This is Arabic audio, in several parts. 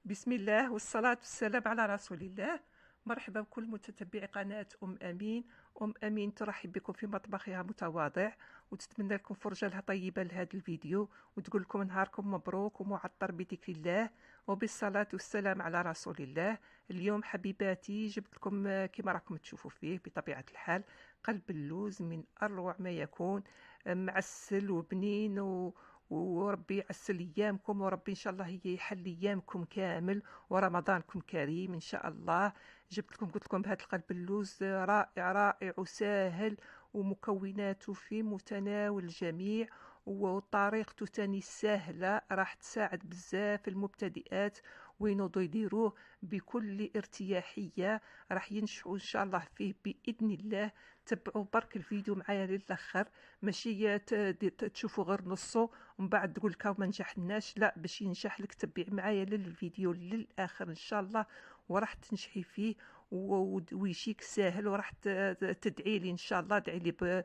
بسم الله والصلاة والسلام على رسول الله. مرحبا بكل متتبعي قناة أمين. أمين ترحب بكم في مطبخها متواضع، وتتمنى لكم فرجة لها طيبة لهذا الفيديو، وتقول لكم نهاركم مبروك ومعطر بذكر الله وبالصلاة والسلام على رسول الله. اليوم حبيباتي جبت لكم كما راكم تشوفوا فيه بطبيعة الحال قلب اللوز من أروع ما يكون، معسل وبنين وربي يعسل ايامكم، وربي ان شاء الله يحل ايامكم كامل ورمضانكم كريم ان شاء الله. جبت لكم قلت لكم بهذا القلب اللوز رائع رائع وسهل، ومكوناته في متناول الجميع، وطريقته تاني سهلة راح تساعد بزاف المبتدئات وينوضوا يديروه بكل ارتياحية. راح ينجحوا ان شاء الله فيه باذن الله. تبعوا برك الفيديو معايا للاخر، ماشي تشوفوا غير نصه ومن بعد تقول لك ما نجحناش، لا، باش ينجح لك تبع معايا للفيديو للاخر ان شاء الله، وراح تنجحي فيه ويجيك ساهل، وراح تدعي لي ان شاء الله. ادعي لي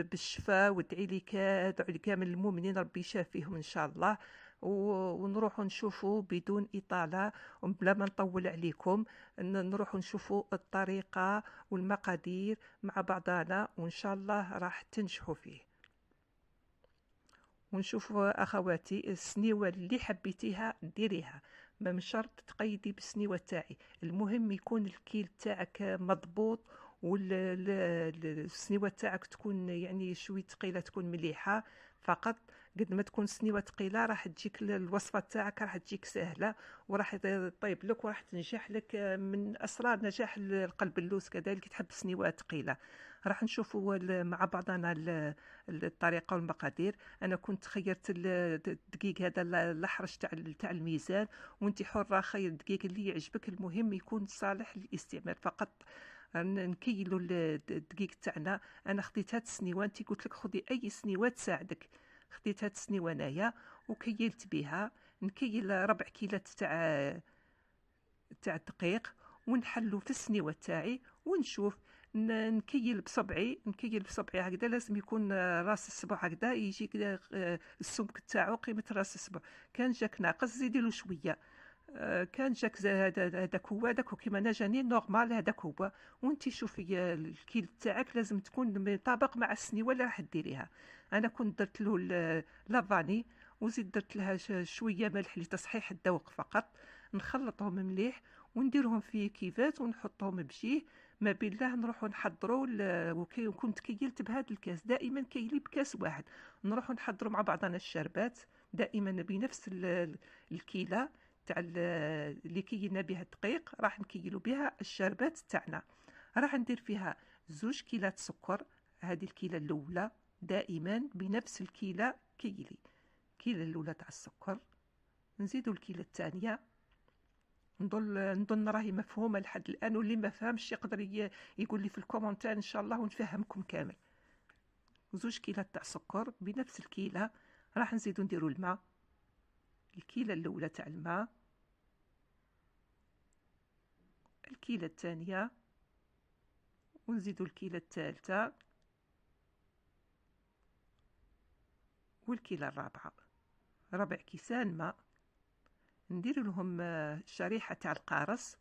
بالشفاء، وادعي لي كامل المؤمنين ربي يشافيهم ان شاء الله. ونروح نشوفوا بدون اطاله وبلا ما نطول عليكم، نروح نشوفوا الطريقه والمقادير مع بعضنا، وان شاء الله راح تنجحوا فيه. ونشوف اخواتي السنيوه اللي حبيتيها ديريها، ما من شرط تقيدي بالسنيوه تاعي، المهم يكون الكيل تاعك مضبوط، والسنيوه تاعك تكون يعني شويه ثقيله، تكون مليحه فقط. قد ما تكون سنيوه ثقيله راح تجيك الوصفه تاعك راح تجيك سهله، وراح طيب لك وراح تنجح لك. من اسرار نجاح القلب اللوز كذلك تحب سنيوه ثقيله. راح نشوفوا مع بعضنا الطريقه والمقادير. انا كنت خيرت الدقيق هذا الاحرش تاع الميزان، وانت حره خير الدقيق اللي يعجبك، المهم يكون صالح للاستعمال فقط. نكيلو الدقيق تاعنا. انا خديت هاد السنيوه، انت قلت لك خدي اي سنيوه تساعدك، خديت هاد السنيوه انايا وكيلت بها. نكيل ربع كيلو تاع الدقيق ونحلو في السنيوه تاعي ونشوف. نكيل بصبعي هكذا، لازم يكون راس الصبع هكذا يجي كده، السمك تاعو قيمه راس الصبع. كان جاك ناقص زيدي له شويه، كان جاك هذاك هو هذاك كيما انا جاني نورمال هذاك هو. وانت شوفي الكيل تاعك لازم تكون مطابق مع السنيوه اللي راح ديريها. انا كنت درت له لافاني، وزيد درت لها شويه ملح لتصحيح الذوق فقط. نخلطهم مليح ونديرهم في كيفات ونحطهم بجيه. ما بالله نروحوا نحضروا وكنت كيلت بهذا الكاس، دائما كيلي بكاس واحد. نروحوا نحضروا مع بعضنا الشربات دائما بنفس الكيله تاع اللي كيلنا بها الدقيق، راح نكيلو بها الشربات تاعنا. راح ندير فيها 2 كيلات سكر، هذه الكيله الاولى دائما بنفس الكيله كيلي. الكيله الاولى تاع السكر، نزيدوا الكيله الثانيه. نظن راهي مفهومه لحد الان، واللي ما فهمش يقدر يقول لي في الكومنتات ان شاء الله ونفهمكم كامل. 2 كيلات تاع سكر بنفس الكيله. راح نزيدو نديرو الماء، الكيله الاولى تاع الماء، الكيله الثانيه، ونزيدو الكيله الثالثه، والكيله الرابعه. ربع كيسان ماء. ندير لهم شريحه تاع القارص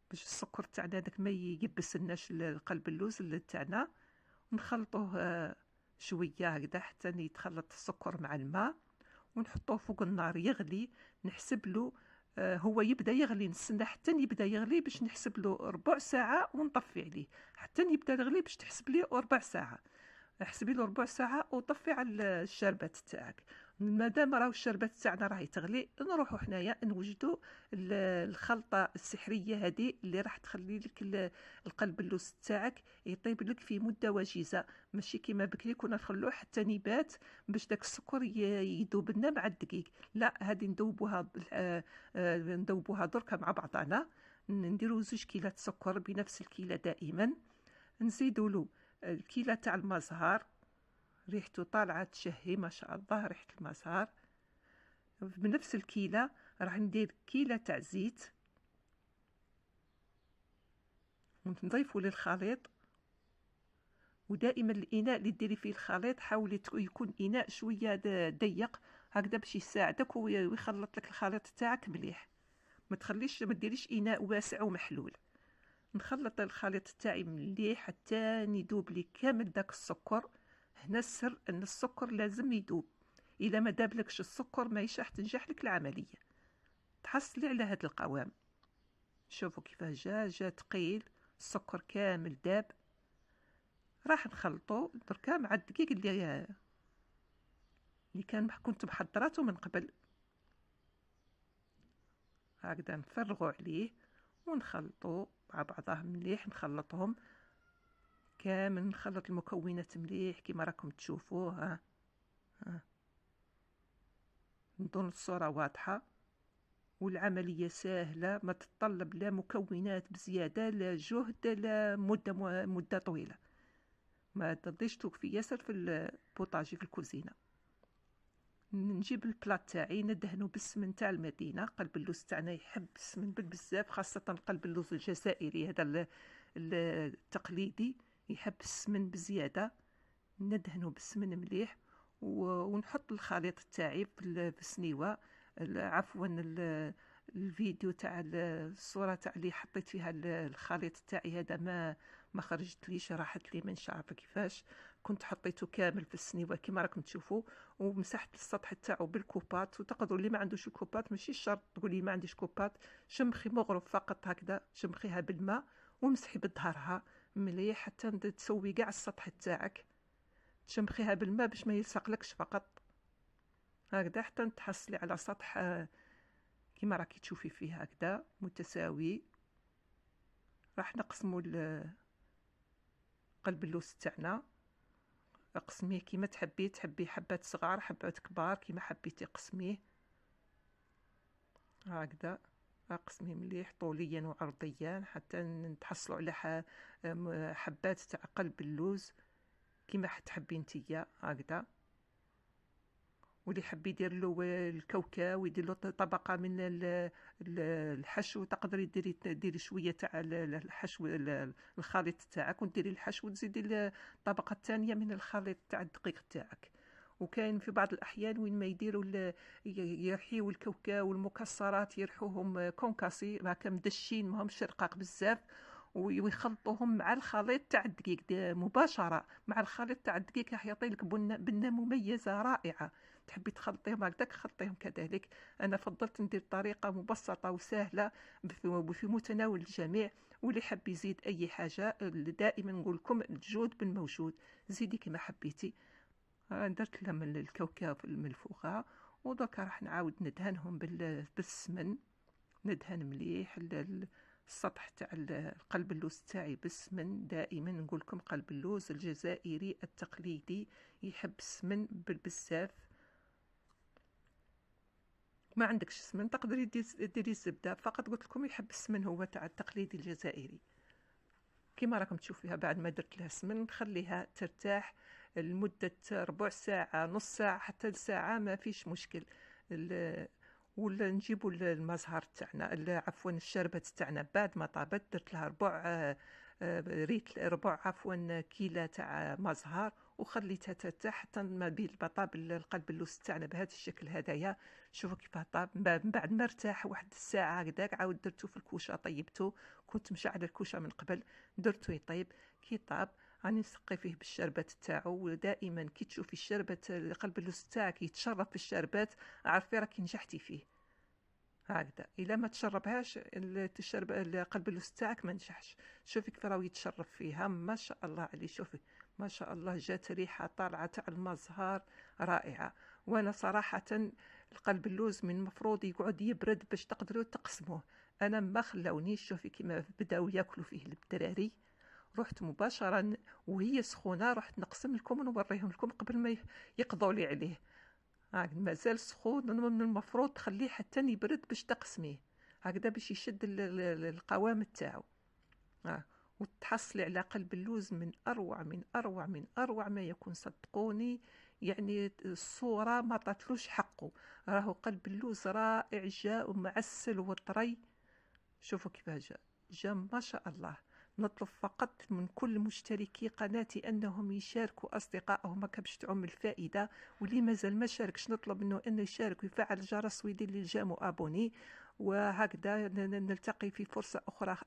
باش السكر تاعنا داك ما ييبسلناش القلب اللوز تاعنا. نخلطوه شويه هكذا حتى يتخلط السكر مع الماء، ونحطوه فوق النار يغلي. نحسب له هو يبدا يغلي، نستنى حتى يبدا يغلي باش نحسب له ربع ساعه ونطفي عليه، حتى يبدا يغلي باش تحسب ليه ربع ساعه. احسبي له ربع ساعه وطفي على الشربات تاعك. مادام راهو الشربات تاعنا راهي تغلي، نروحوا حنايا نوجدوا الخلطه السحريه هذه اللي راح تخلي لك القلب اللوز تاعك يطيب لك في مده وجيزه، ماشي كيما بكري كنا نخلوه حتى نبات باش داك السكر يذوب لنا مع الدقيق. لا، هذه ندوبوها دركا مع بعضنا. نديروا 2 كيلات سكر بنفس الكيله دائما. نزيدوا له الكيلة تاع المزهر، ريحته طالعه تشهي ما شاء الله ريحه المزهر. بنفس الكيلة راح ندير كيلة تاع زيت ونضيفه للخليط. ودائما الاناء اللي ديري فيه الخليط حاولي يكون اناء شويه ضيق هكذا باش يساعدك ويخلط لك الخليط تاعك مليح. ما ديريش اناء واسع ومحلول. نخلط الخليط تاعي مليح حتى يذوب لي كامل داك السكر. هنا السر ان السكر لازم يذوب. اذا ما دابلكش السكر ما راح تنجح لك العمليه. تحصلي على هذا القوام. شوفوا كيفاه جا ثقيل، السكر كامل داب. راح نخلطو دركا مع الدقيق اللي كنت محضراته من قبل. هكذا نفرغوا عليه ونخلطوا مع بعضها مليح. نخلطهم كامل، نخلط المكونات مليح كما راكم تشوفوا. ها نظن الصورة واضحة والعملية سهلة، ما تتطلب لا مكونات بزيادة لا جهد لا مدة طويلة. ما ترضيش توقفي ياسر في البوطاجي في الكوزينة. نجيب البلاط تاعي ندهنه بالسمن تاع المدينة. قلب اللوز تاعنا يحب السمن بزاف، خاصة قلب اللوز الجزائري هذا التقليدي يحب السمن بزيادة. ندهنه بالسمن مليح ونحط الخليط تاعي في السنيوة. عفوا الفيديو تاع الصورة تاع اللي حطيت فيها الخليط تاعي هذا ما خرجت ليش، راحت لي من عارفه كيفاش. كنت حطيته كامل في السنيوه كما راكم تشوفوا، ومسحت السطح تاعو بالكوبات. وتقدروا اللي ما عندوش الكوبات ماشي شرط تقولي ما عنديش كوبات، شمخي مغرب فقط هكذا، شمخيها بالماء ومسحي بظهرها مليح حتى تسوي كاع السطح تاعك. تشمخيها بالماء باش ما يلصقلكش فقط هكذا حتى تحصلي على سطح كما راكي تشوفي فيه هكذا متساوي. راح نقسموا قلب اللوز تاعنا. اقسميه كيما تحبي حبات صغار حبات كبار كيما حبيتي قسميه هكذا. اقسميه مليح طوليا وعرضيا حتى نتحصلوا على حبات تاع قلب اللوز كيما تحبي نتيا هكذا. واللي يحب يدير له الكاوكاو ويدير له طبقه من الحشو، تقدري ديري شويه تاع الحشو الخليط تاعك وديري الحشو وتزيدي الطبقه الثانيه من الخليط تاع الدقيق تاعك. وكاين في بعض الاحيان وين ما يديروا يرحيوا الكاوكاو والمكسرات يرحوهم كونكاسي هكا مدشين ماهمش رقاق بزاف، ويخلطوهم مع الخليط تاع الدقيق مباشره مع الخليط تاع الدقيق راح يعطي لك بنه مميزه رائعه. تحبي تخلطيهم هكذاك خلطيهم كذلك. انا فضلت ندير طريقه مبسطه وسهله في متناول الجميع. واللي حب يزيد اي حاجه دائما نقول لكم الجود بالموجود، زيدي كما حبيتي. درت لهم الكاوكاو الملفوخه ودرك راح نعاود ندهنهم بالسمن. ندهن مليح السطح تاع قلب اللوز تاعي بالسمن. دائما نقول لكم قلب اللوز الجزائري التقليدي يحب السمن بزاف. ما عندكش السمن تقدري ديري الزبده، فقط قلت لكم يحب السمن هو تاع التقليدي الجزائري. كما راكم تشوفيها بعد ما درت لها سمن نخليها ترتاح لمده ربع ساعه نص ساعه حتى ساعه ما فيش مشكل. ولا نجيبوا المزهر تاعنا عفوا الشربات تاعنا بعد ما طابت درت لها ربع كيلة تاع مزهر وخليتها ترتاح حتى ما بين طاب القلب اللوز تاعنا بهذا الشكل هدايا. شوفوا كيف طاب. بعد ما ارتاح واحد الساعه هكذاك عاود درتو في الكوشه طيبته. كنت مشعل الكوشه من قبل درتو يطيب. كي طاب راني نسقي فيه بالشربات تاعو. ودائما كي تشوفي الشربات قلب اللوز تاعك يتشرب في الشربات عرفي راكي نجحتي فيه هكذا. الا ما تشربهاش تشرب قلب اللوز تاعك ما نجحش. شوفي كيف راهو يتشرب فيها ما شاء الله عليه. شوفي ما شاء الله جات ريحه طالعه تاع المزهر رائعه. وانا صراحه القلب اللوز من المفروض يقعد يبرد باش تقدروا تقسموه. انا ما خلاونيش. شوفي كيما بداو ياكلوا فيه الدراري رحت مباشره وهي سخونه رحت نقسم لكم ونوريهم لكم قبل ما يقضوا لي عليه. مازال سخون من المفروض تخليه حتى يبرد باش تقسميه هكذا باش يشد القوام تاعو. وتحصلي على قلب اللوز من اروع من اروع من اروع ما يكون صدقوني. يعني الصوره ما عطاتلوش حقه. راهو قلب اللوز رائع جاء ومعسل وطري. شوفوا كيف جاء ما شاء الله. نطلب فقط من كل مشتركي قناتي أنهم يشاركوا أصدقائهم باش تعم الفائدة، واللي مازال ما شاركش نطلب منه أنه يشارك ويفعل الجرس ويدير للجام أبوني. وهكذا نلتقي في فرصة أخرى.